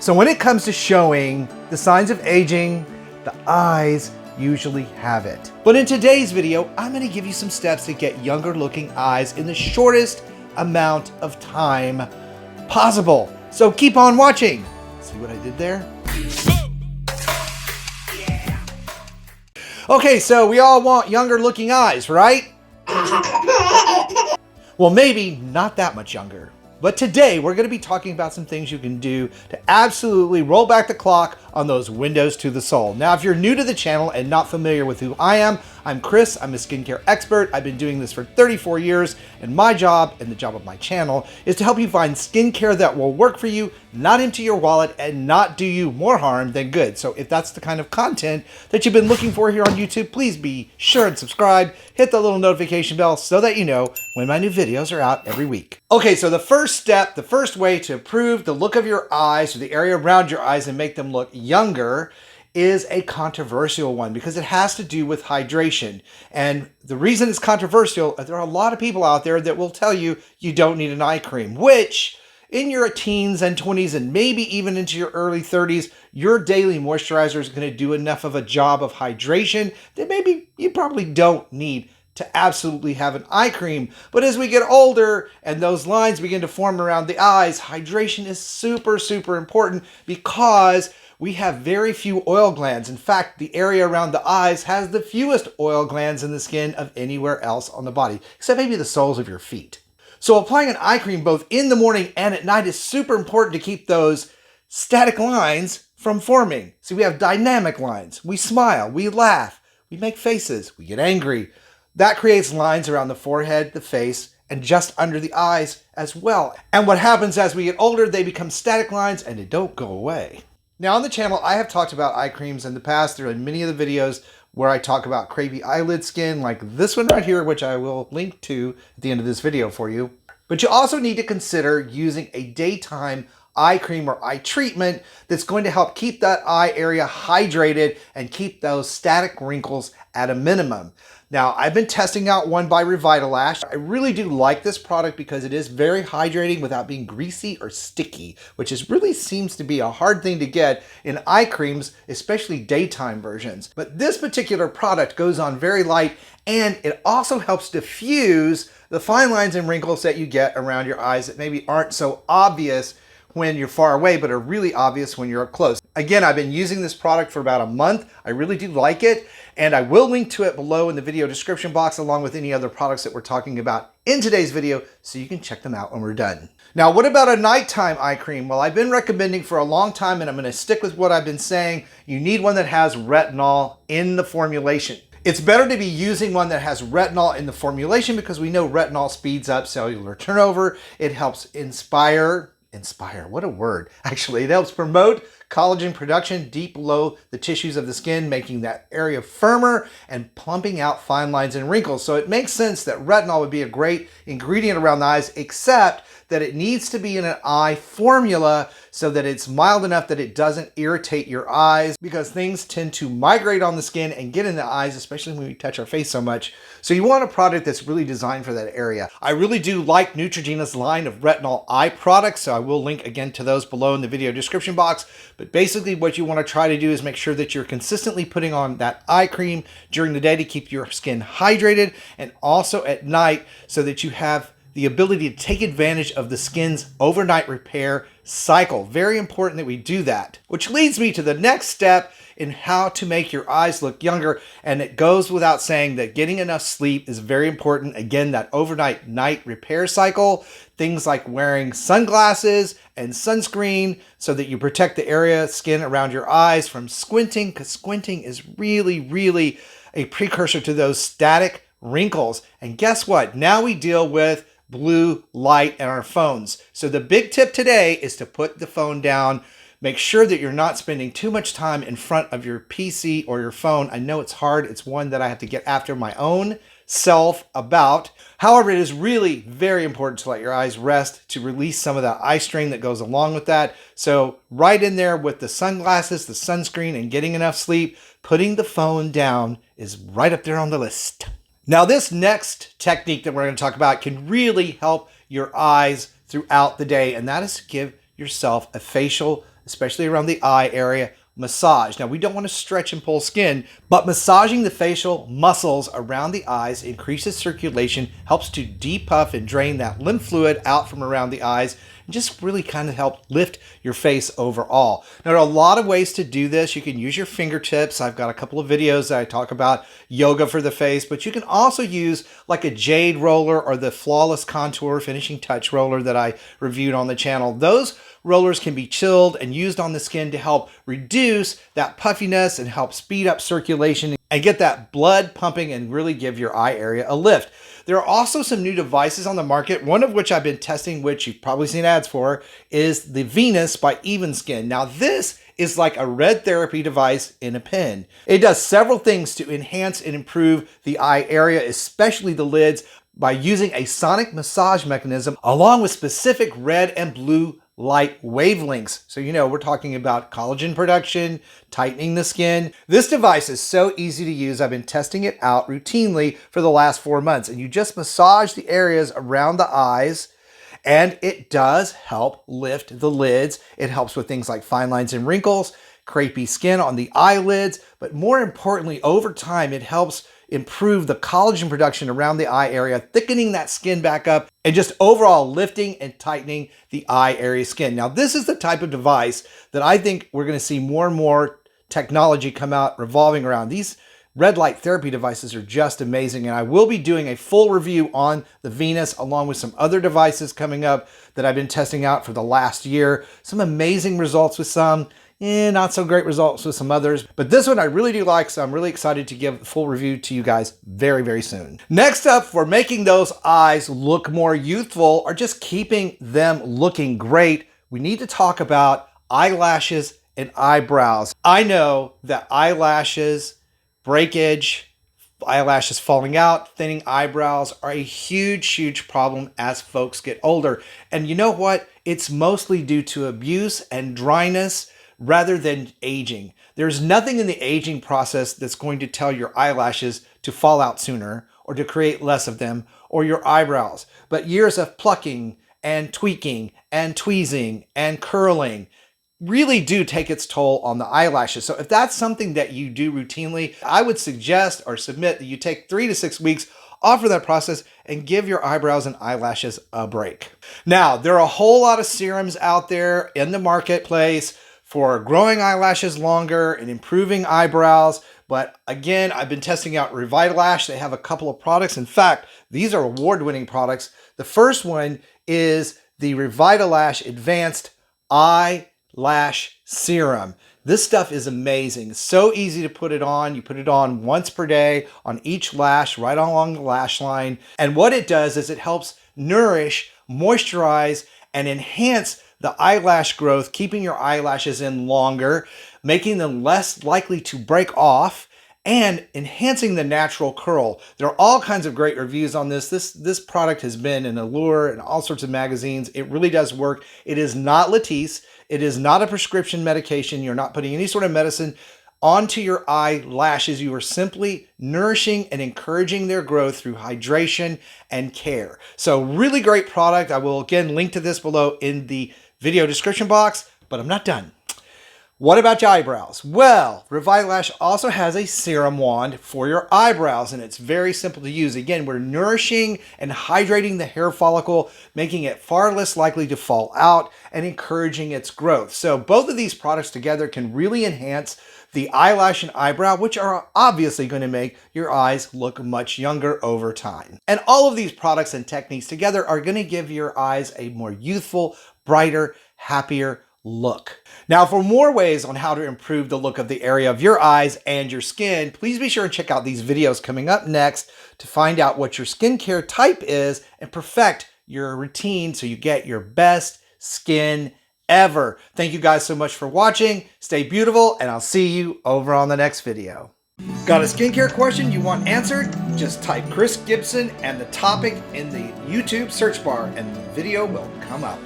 So when it comes to showing the signs of aging, the eyes usually have it. But in today's video, I'm going to give you some steps to get younger looking eyes in the shortest amount of time possible. So keep on watching. See what I did there? Okay, so we all want younger looking eyes, right? Well, maybe not that much younger. But today we're going to be talking about some things you can do to absolutely roll back the clock on those windows to the soul. Now, if you're new to the channel and not familiar with who I am, I'm Chris. I'm a skincare expert. I've been doing this for 34 years, and my job and the job of my channel is to help you find skincare that will work for you, not empty your wallet, and not do you more harm than good. So if that's the kind of content that you've been looking for here on YouTube, please be sure and subscribe. Hit the little notification bell so that you know when my new videos are out every week. Okay, so the first step, the first way to improve the look of your eyes or the area around your eyes and make them look younger is a controversial one because it has to do with hydration. And the reason it's controversial, there are a lot of people out there that will tell you you don't need an eye cream, which in your teens and 20s and maybe even into your early 30s, your daily moisturizer is going to do enough of a job of hydration that maybe you probably don't need to absolutely have an eye cream. But as we get older and those lines begin to form around the eyes, hydration is super, super important because we have very few oil glands. In fact, the area around the eyes has the fewest oil glands in the skin of anywhere else on the body, except maybe the soles of your feet. So applying an eye cream both in the morning and at night is super important to keep those static lines from forming. See, we have dynamic lines. We smile, we laugh, we make faces, we get angry. That creates lines around the forehead, the face, and just under the eyes as well. And what happens as we get older, they become static lines and they don't go away. Now on the channel, I have talked about eye creams in the past. There are many of the videos where I talk about crepey eyelid skin, like this one right here, which I will link to at the end of this video for you. But you also need to consider using a daytime eye cream or eye treatment that's going to help keep that eye area hydrated and keep those static wrinkles at a minimum. Now, I've been testing out one by Revitalash. I really do like this product because it is very hydrating without being greasy or sticky, which really seems to be a hard thing to get in eye creams, especially daytime versions. But this particular product goes on very light and it also helps diffuse the fine lines and wrinkles that you get around your eyes that maybe aren't so obvious when you're far away, but are really obvious when you're up close. Again, I've been using this product for about a month. I really do like it, and I will link to it below in the video description box along with any other products that we're talking about in today's video so you can check them out when we're done. Now, what about a nighttime eye cream? Well, I've been recommending for a long time, and I'm gonna stick with what I've been saying. You need one that has retinol in the formulation. It's better to be using one that has retinol in the formulation because we know retinol speeds up cellular turnover. It helps inspire, what a word. Actually, it helps promote collagen production deep below the tissues of the skin, making that area firmer and plumping out fine lines and wrinkles. So it makes sense that retinol would be a great ingredient around the eyes, except that it needs to be in an eye formula so that it's mild enough that it doesn't irritate your eyes, because things tend to migrate on the skin and get in the eyes, especially when we touch our face so much. So you want a product that's really designed for that area. I really do like Neutrogena's line of retinol eye products, so I will link again to those below in the video description box. But basically what you want to try to do is make sure that you're consistently putting on that eye cream during the day to keep your skin hydrated, and also at night so that you have the ability to take advantage of the skin's overnight repair cycle. Very important that we do that. Which leads me to the next step in how to make your eyes look younger. And it goes without saying that getting enough sleep is very important. Again, that overnight night repair cycle. Things like wearing sunglasses and sunscreen so that you protect the area, skin around your eyes from squinting, because squinting is really, really a precursor to those static wrinkles. And guess what? Now we deal with blue light in our phones. So the big tip today is to put the phone down. Make sure that you're not spending too much time in front of your PC or your phone. I know it's hard. It's one that I have to get after my own self about. However, it is really very important to let your eyes rest to release some of that eye strain that goes along with that. So right in there with the sunglasses, the sunscreen, and getting enough sleep, putting the phone down is right up there on the list. Now, this next technique that we're going to talk about can really help your eyes throughout the day, and that is to give yourself a facial especially around the eye area, massage. Now, we don't want to stretch and pull skin, but massaging the facial muscles around the eyes increases circulation, helps to depuff and drain that lymph fluid out from around the eyes, and just really kind of help lift your face overall. Now, there are a lot of ways to do this. You can use your fingertips. I've got a couple of videos that I talk about yoga for the face, but you can also use like a jade roller or the flawless contour finishing touch roller that I reviewed on the channel. Those rollers can be chilled and used on the skin to help reduce that puffiness and help speed up circulation and get that blood pumping and really give your eye area a lift. There are also some new devices on the market, one of which I've been testing, which you've probably seen ads for, is the Venus by Even Skin. Now, this is like a red therapy device in a pen. It does several things to enhance and improve the eye area, especially the lids, by using a sonic massage mechanism along with specific red and blue light wavelengths. So, we're talking about collagen production, tightening the skin. This device is so easy to use. I've been testing it out routinely for the last 4 months, and you just massage the areas around the eyes, and it does help lift the lids. It helps with things like fine lines and wrinkles, crepey skin on the eyelids, but more importantly, over time, it helps improve the collagen production around the eye area, thickening that skin back up, and just overall lifting and tightening the eye area skin. Now, this is the type of device that I think we're going to see more and more technology come out revolving around. These red light therapy devices are just amazing, and I will be doing a full review on the Venus along with some other devices coming up that I've been testing out for the last year. Some amazing results with some, not so great results with some others, but this one I really do like, so I'm really excited to give a full review to you guys very, very soon. Next up, for making those eyes look more youthful or just keeping them looking great, we need to talk about eyelashes and eyebrows. I know that eyelashes, breakage, eyelashes falling out, thinning eyebrows are a huge, huge problem as folks get older. And you know what? It's mostly due to abuse and dryness rather than aging. There's nothing in the aging process that's going to tell your eyelashes to fall out sooner or to create less of them, or your eyebrows, but years of plucking and tweaking and tweezing and curling really do take its toll on the eyelashes. So if that's something that you do routinely, I would suggest or submit that you take 3 to 6 weeks off of that process and give your eyebrows and eyelashes a break. Now, there are a whole lot of serums out there in the marketplace for growing eyelashes longer and improving eyebrows. But again, I've been testing out Revitalash. They have a couple of products. In fact, these are award-winning products. The first one is the Revitalash Advanced Eyelash Serum. This stuff is amazing. It's so easy to put it on. You put it on once per day on each lash, right along the lash line. And what it does is it helps nourish, moisturize, and enhance the eyelash growth, keeping your eyelashes in longer, making them less likely to break off, and enhancing the natural curl. There are all kinds of great reviews on this. This product has been in Allure and all sorts of magazines. It really does work. It is not Latisse. It is not a prescription medication. You're not putting any sort of medicine onto your eyelashes. You are simply nourishing and encouraging their growth through hydration and care. So really great product. I will again link to this below in the video description box, but I'm not done. What about your eyebrows? Well, Revitalash also has a serum wand for your eyebrows, and it's very simple to use. Again, we're nourishing and hydrating the hair follicle, making it far less likely to fall out and encouraging its growth. So both of these products together can really enhance the eyelash and eyebrow, which are obviously going to make your eyes look much younger over time. And all of these products and techniques together are going to give your eyes a more youthful, brighter, happier look. Now, for more ways on how to improve the look of the area of your eyes and your skin, please be sure and check out these videos coming up next to find out what your skincare type is and perfect your routine so you get your best skin ever. Thank you guys so much for watching. Stay beautiful, and I'll see you over on the next video. Got a skincare question you want answered? Just type Chris Gibson and the topic in the YouTube search bar and the video will come up.